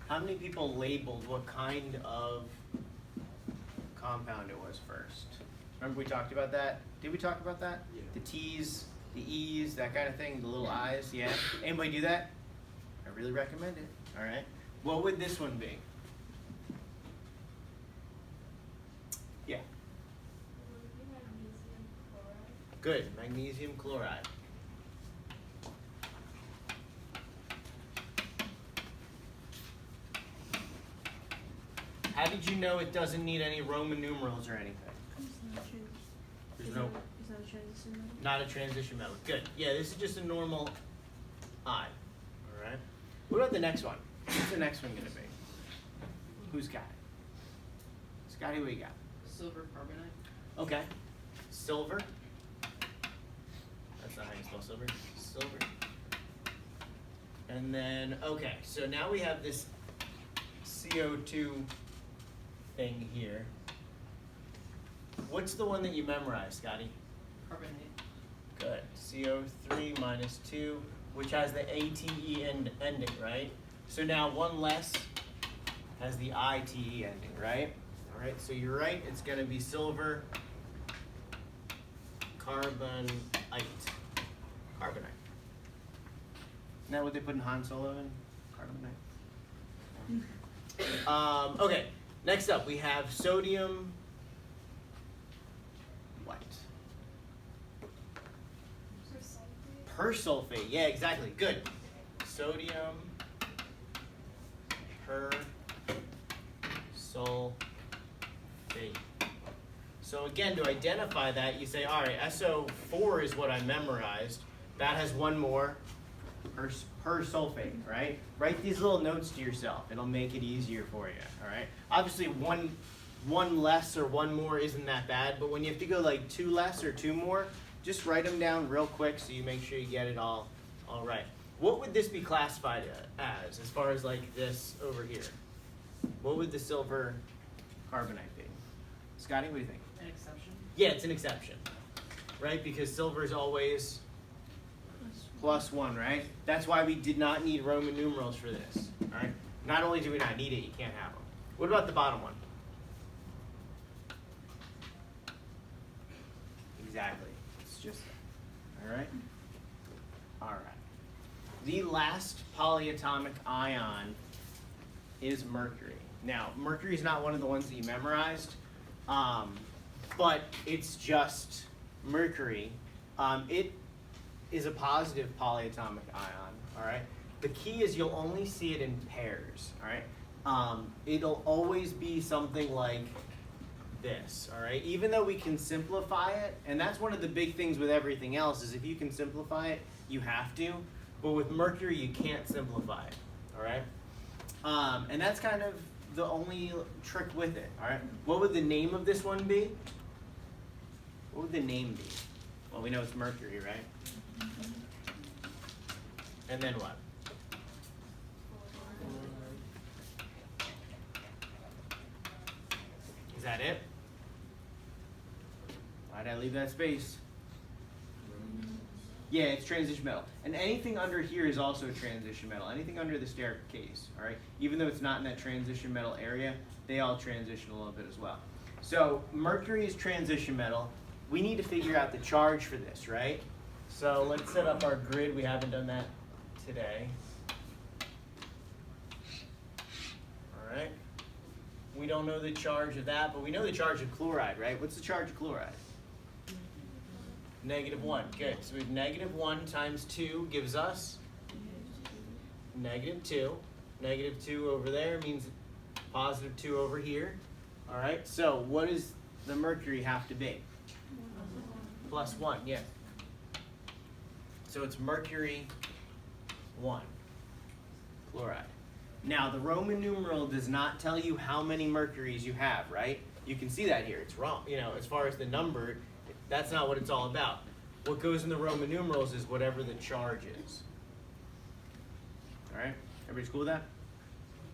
How many people labeled what kind of compound it was first? Remember we talked about that? Did we talk about that? Yeah. The T's, the E's, that kind of thing, the little I's, yeah? Anybody do that? I really recommend it, all right? What would this one be? Yeah. Magnesium chloride. Good, magnesium chloride. How did you know it doesn't need any Roman numerals or anything? There's no, It's not a transition metal. not a transition metal. Good. Yeah, this is just a normal I. All right. What about the next one? What's the next one going to be? Who's got it? Scotty, what you got? Silver carbonate. Okay. Silver. That's not how you spell silver. Silver. And then, okay, so now we have this CO2 thing here. What's the one that you memorized, Scotty? Carbonate. Good. CO3 minus 2, which has the ATE ending, right? So now one less has the ITE ending, right? All right, so you're right. It's going to be silver carbonite. Carbonite. Isn't that what they put in Han Solo in? Carbonite? Okay, next up we have sodium what? Persulfate. Yeah, exactly. Good. Sodium persulfate. So again, to identify that, you say, all right, SO4 is what I memorized. That has one more persulfate, right? Write these little notes to yourself. It'll make it easier for you, all right? Obviously, one less or one more isn't that bad, but when you have to go like 2 less or 2 more, just write them down real quick so you make sure you get it all right. What would this be classified as far as like this over here? What would the silver carbonite be? Scotty, what do you think? An exception. Yeah, it's an exception, right? Because silver is always +1, right? That's why we did not need Roman numerals for this, all right? Not only do we not need it, you can't have them. What about the bottom one? Exactly. It's just that. All right? All right. The last polyatomic ion is mercury. Now, mercury is not one of the ones that you memorized, but it's just mercury. It is a positive polyatomic ion, all right? The key is you'll only see it in pairs, all right? It'll always be something like this, all right? Even though we can simplify it, and that's one of the big things with everything else, is if you can simplify it, you have to. But with mercury, you can't simplify it, all right? And that's kind of the only trick with it, all right? What would the name of this one be? What would the name be? Well, we know it's mercury, right? And then what? Is that it? Why'd I leave that space? Yeah, it's transition metal. And anything under here is also a transition metal. Anything under the staircase, all right? Even though it's not in that transition metal area, they all transition a little bit as well. So mercury is transition metal. We need to figure out the charge for this, right? So let's set up our grid. We haven't done that today. All right. We don't know the charge of that, but we know the charge of chloride, right? What's the charge of chloride? -1. Good. So we have -1 times 2 gives us -2. -2 over there means +2 over here. All right. So what does the mercury have to be? +1. Yeah. So it's mercury 1 chloride. Now the Roman numeral does not tell you how many mercuries you have, right? You can see that here. It's wrong. You know, as far as the number, that's not what it's all about. What goes in the Roman numerals is whatever the charge is. All right? Everybody's cool with that?